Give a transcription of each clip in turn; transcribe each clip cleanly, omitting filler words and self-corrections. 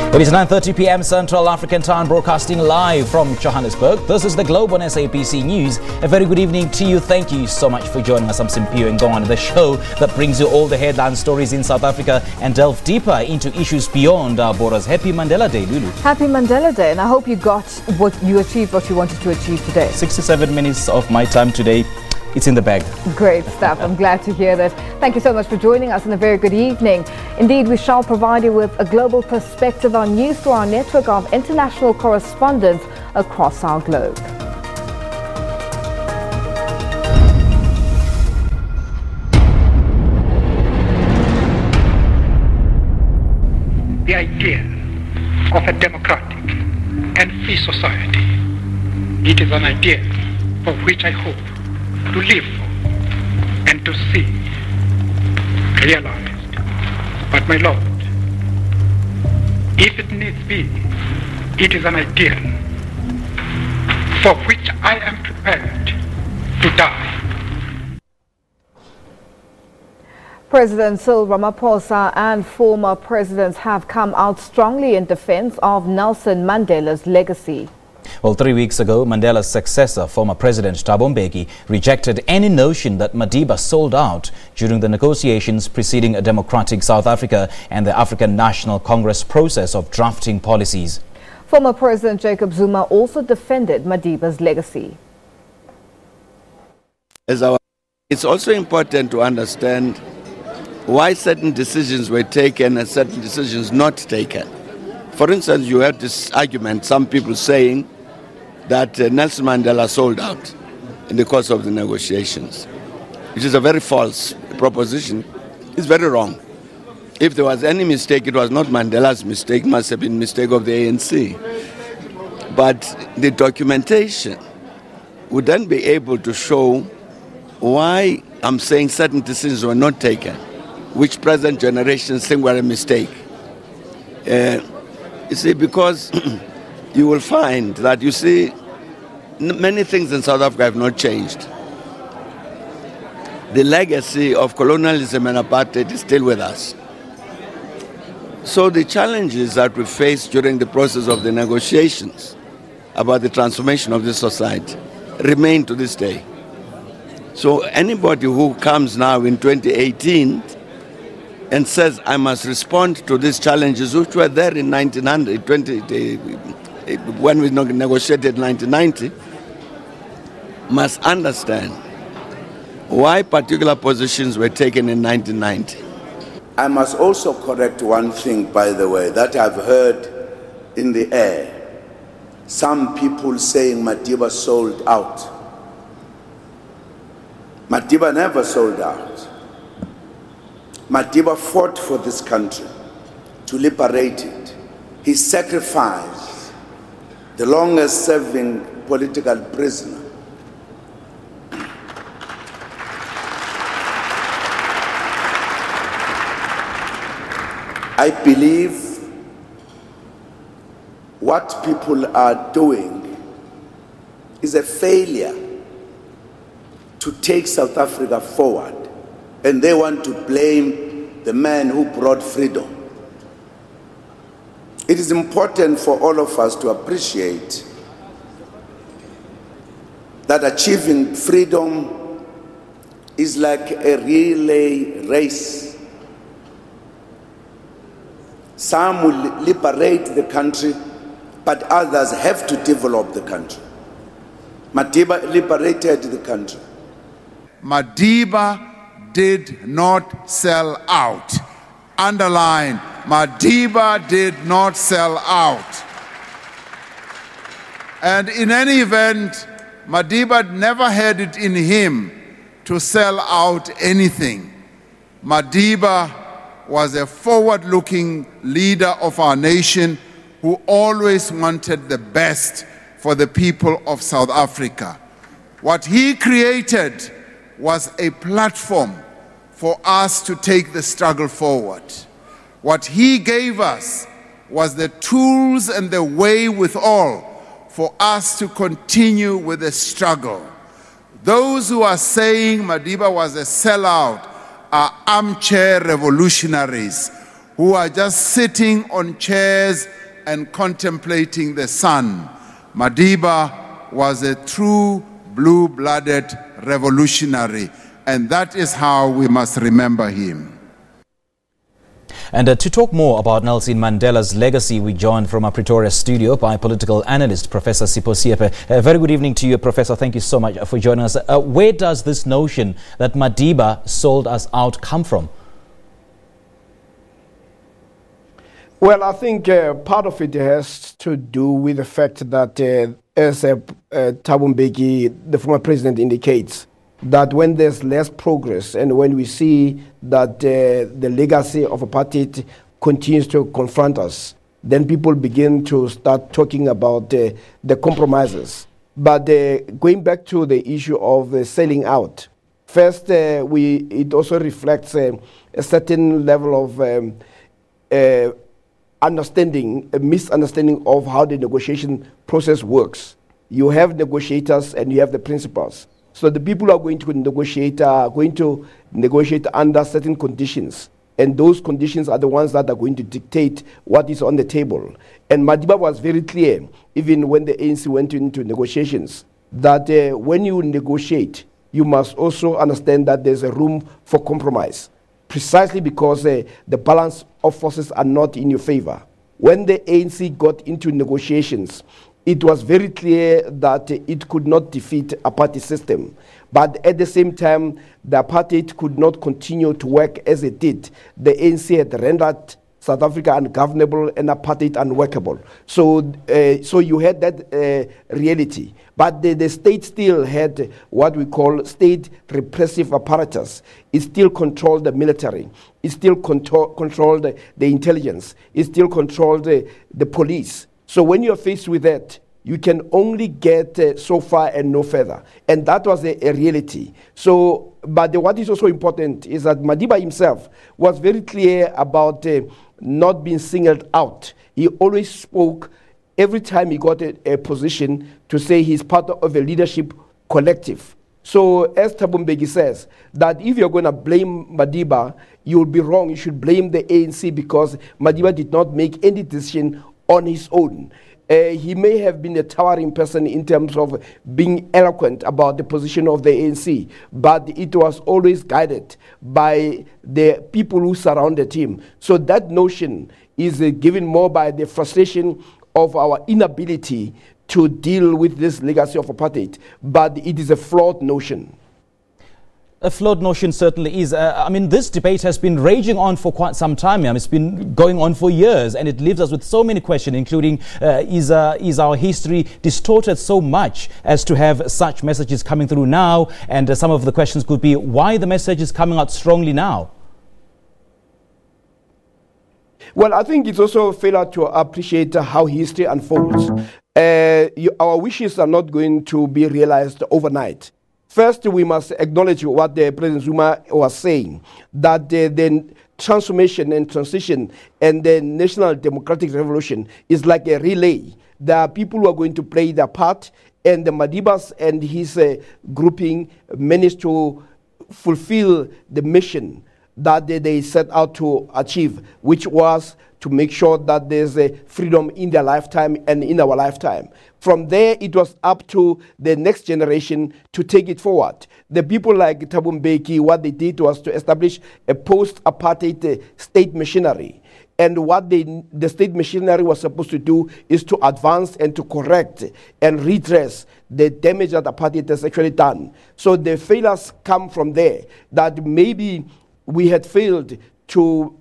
It is 9:30 p.m. Central African Time, broadcasting live from Johannesburg. This is the Globe on SABC News. A very good evening to you. Thank you so much for joining us. I'm Simpio and Gone, the show that brings you all the headline stories in South Africa and delve deeper into issues beyond our borders. Happy Mandela Day, Lulu. Happy Mandela Day, and I hope you achieved what you wanted to achieve today. 67 minutes of my time today. It's in the bag. Great stuff. I'm glad to hear that. Thank you so much for joining us and a very good evening. Indeed, we shall provide you with a global perspective on news through our network of international correspondents across our globe. The idea of a democratic and free society, it is an idea for which I hope to live for and to see realized. But my Lord, if it needs be, it is an idea for which I am prepared to die. President Cyril Ramaphosa and former presidents have come out strongly in defense of Nelson Mandela's legacy. Well, 3 weeks ago, Mandela's successor, former President Thabo Mbeki, rejected any notion that Madiba sold out during the negotiations preceding a democratic South Africa and the African National Congress process of drafting policies. Former President Jacob Zuma also defended Madiba's legacy. It's also important to understand why certain decisions were taken and certain decisions not taken. For instance, you had this argument, some people saying that Nelson Mandela sold out in the course of the negotiations. It is a very false proposition. It's very wrong. If there was any mistake, it was not Mandela's mistake, it must have been a mistake of the ANC. But the documentation would then be able to show why I'm saying certain decisions were not taken, which present generations think were a mistake. You see, because you will find that, you see, many things in South Africa have not changed. The legacy of colonialism and apartheid is still with us. So the challenges that we faced during the process of the negotiations about the transformation of this society remain to this day. So anybody who comes now in 2018 and says, I must respond to these challenges, which were there in 1900, when we negotiated in 1990, must understand why particular positions were taken in 1990. I must also correct one thing, by the way, that I've heard in the air. Some people saying Madiba sold out. Madiba never sold out. Madiba fought for this country to liberate it. He sacrificed the longest serving political prisoner. I believe what people are doing is a failure to take South Africa forward. And they want to blame the man who brought freedom. It is important for all of us to appreciate that achieving freedom is like a relay race. Some will liberate the country, but others have to develop the country. Madiba liberated the country. Madiba did not sell out. Underline, Madiba did not sell out. And in any event, Madiba never had it in him to sell out anything. Madiba was a forward-looking leader of our nation who always wanted the best for the people of South Africa. What he created was a platform for us to take the struggle forward. What he gave us was the tools and the way withal for us to continue with the struggle. Those who are saying Madiba was a sellout are armchair revolutionaries who are just sitting on chairs and contemplating the sun. Madiba was a true blue-blooded revolutionary, and that is how we must remember him. And to talk more about Nelson Mandela's legacy, we joined from our Pretoria studio by political analyst Professor Sipho Seepe. Very good evening to you, Professor. Thank you so much for joining us. Where does this notion that Madiba sold us out come from? Well, I think part of it has to do with the fact that, as Thabo Mbeki, the former president, indicates, that when there's less progress and when we see that the legacy of apartheid continues to confront us, then people begin to start talking about the compromises. But going back to the issue of selling out, first, it also reflects a certain level of understanding, a misunderstanding of how the negotiation process works. You have negotiators and you have the principals. So the people who are going to negotiate are going to negotiate under certain conditions. And those conditions are the ones that are going to dictate what is on the table. And Madiba was very clear, even when the ANC went into negotiations, that when you negotiate, you must also understand that there's a room for compromise, precisely because the balance of forces are not in your favor. When the ANC got into negotiations, it was very clear that it could not defeat a party system. But at the same time, the apartheid could not continue to work as it did. The ANC had rendered South Africa ungovernable and apartheid unworkable. So you had that reality. But the state still had what we call state repressive apparatus. It still controlled the military. It still controlled the intelligence. It still controlled the police. So when you're faced with that, you can only get so far and no further. And that was a reality. So, but what is also important is that Madiba himself was very clear about not being singled out. He always spoke every time he got a position to say he's part of a leadership collective. So as Thabo Mbeki says, that if you're going to blame Madiba, you'll be wrong. You should blame the ANC because Madiba did not make any decision on his own. He may have been a towering person in terms of being eloquent about the position of the ANC, but it was always guided by the people who surrounded him. So that notion is given more by the frustration of our inability to deal with this legacy of apartheid, but it is a flawed notion. A flawed notion certainly is. I mean, this debate has been raging on for quite some time. It's been going on for years, and it leaves us with so many questions, including is our history distorted so much as to have such messages coming through now? And some of the questions could be why the message is coming out strongly now. Well, I think it's also a failure to appreciate how history unfolds. Our wishes are not going to be realized overnight. First, we must acknowledge what the President Zuma was saying, that the transformation and transition and the national democratic revolution is like a relay. There are people who are going to play their part, and the Madibas and his grouping managed to fulfill the mission that they set out to achieve, which was to make sure that there's a freedom in their lifetime and in our lifetime. From there, it was up to the next generation to take it forward. The people like Thabo Mbeki, what they did was to establish a post-apartheid state machinery. And what the state machinery was supposed to do is to advance and to correct and redress the damage that apartheid has actually done. So the failures come from there, that maybe we had failed to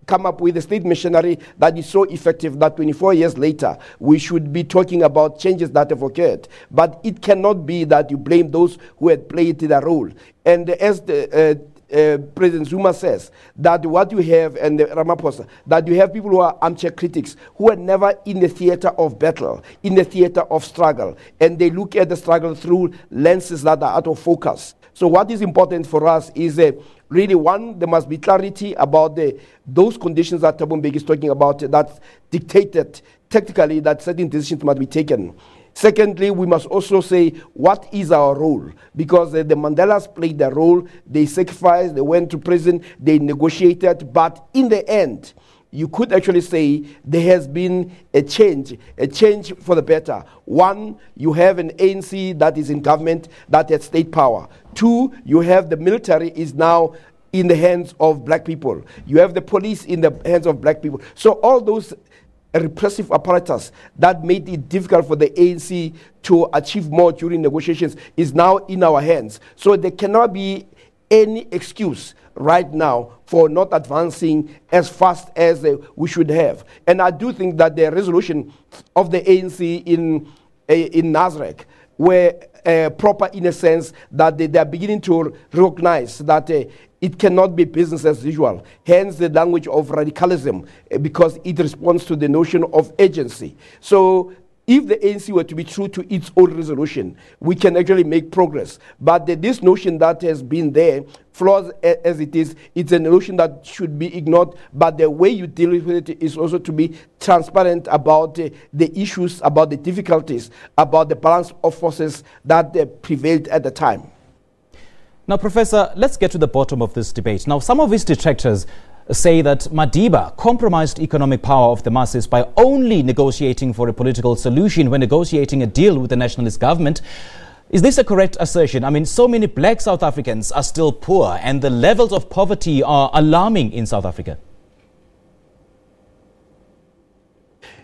come up with a state machinery that is so effective that 24 years later, we should be talking about changes that have occurred. But it cannot be that you blame those who had played the role. And as President Zuma says, that what you have, and Ramaphosa, that you have people who are armchair critics, who are never in the theater of battle, in the theater of struggle, and they look at the struggle through lenses that are out of focus. So what is important for us is really, one, there must be clarity about those conditions that Thabo Mbeki is talking about that dictated tactically that certain decisions must be taken. Secondly, we must also say, what is our role? Because the Mandelas played their role, they sacrificed, they went to prison, they negotiated, but in the end, you could actually say there has been a change for the better. One, you have an ANC that is in government that has state power. Two, you have the military is now in the hands of black people. You have the police in the hands of black people. So all those repressive apparatus that made it difficult for the ANC to achieve more during negotiations is now in our hands. So there cannot be any excuse right now for not advancing as fast as we should have. And I do think that the resolution of the ANC in Nasrec were proper in a sense that they are beginning to recognize that it cannot be business as usual. Hence the language of radicalism, because it responds to the notion of agency. So if the ANC were to be true to its own resolution, we can actually make progress. But this notion that has been there, flawed as it is, it's a notion that should be ignored. But the way you deal with it is also to be transparent about the issues, about the difficulties, about the balance of forces that prevailed at the time. Now, Professor, let's get to the bottom of this debate. Now, some of his detractors say that Madiba compromised economic power of the masses by only negotiating for a political solution when negotiating a deal with the nationalist government. Is this a correct assertion? I mean, so many black South Africans are still poor and the levels of poverty are alarming in South Africa.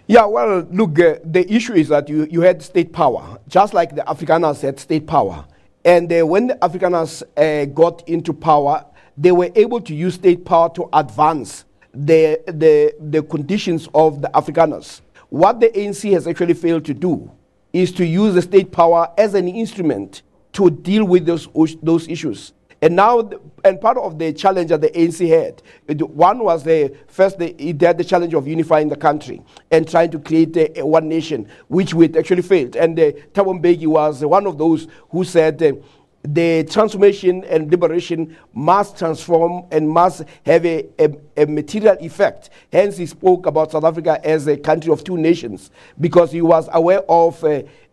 Yeah, well, look, the issue is that you had state power, just like the Afrikaners had state power. And when the Afrikaners got into power, they were able to use state power to advance the conditions of the Afrikaners. What the ANC has actually failed to do is to use the state power as an instrument to deal with those issues. And now, and part of the challenge that the ANC had, one was it had the challenge of unifying the country and trying to create one nation, which we actually failed. And Thabo Mbeki was one of those who said the transformation and liberation must transform and must have a material effect. Hence, he spoke about South Africa as a country of two nations, because he was aware of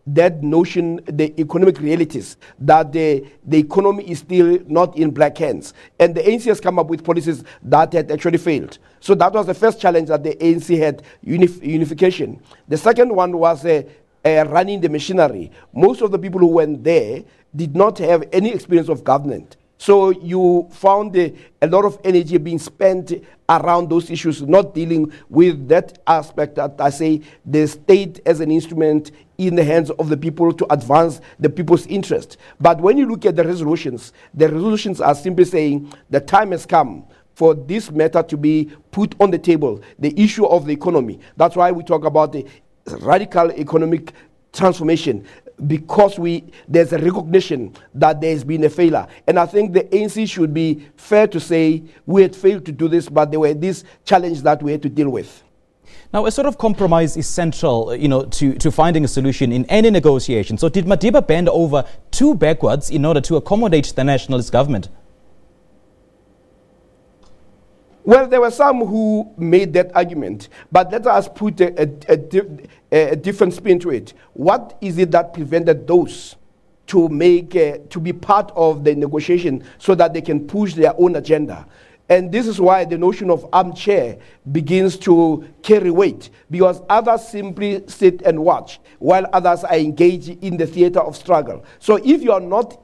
that notion, the economic realities, that the economy is still not in black hands. And the ANC has come up with policies that had actually failed. So that was the first challenge that the ANC had, unification. The second one was running the machinery. Most of the people who went there did not have any experience of government. So you found a lot of energy being spent around those issues, not dealing with that aspect that I say the state as an instrument in the hands of the people to advance the people's interest. But when you look at the resolutions are simply saying the time has come for this matter to be put on the table, the issue of the economy. That's why we talk about the radical economic transformation, because there's a recognition that there's been a failure. And I think the ANC should be fair to say we had failed to do this, but there were these challenges that we had to deal with. Now, a sort of compromise is central, to finding a solution in any negotiation. So did Madiba bend over too backwards in order to accommodate the nationalist government? Well, there were some who made that argument, but let us put a different spin to it. What is it that prevented those to be part of the negotiation so that they can push their own agenda? And this is why the notion of armchair begins to carry weight, because others simply sit and watch while others are engaged in the theater of struggle. So if you are not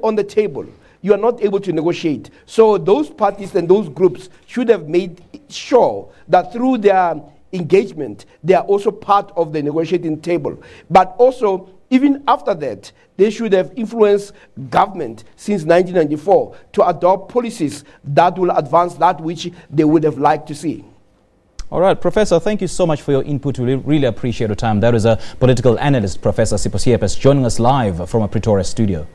on the table, you are not able to negotiate. So those parties and those groups should have made sure that through their engagement, they are also part of the negotiating table. But also, even after that, they should have influenced government since 1994 to adopt policies that will advance that which they would have liked to see. All right, Professor, thank you so much for your input. We really appreciate your time. That is a political analyst, Professor Sipho Seepe, joining us live from a Pretoria studio.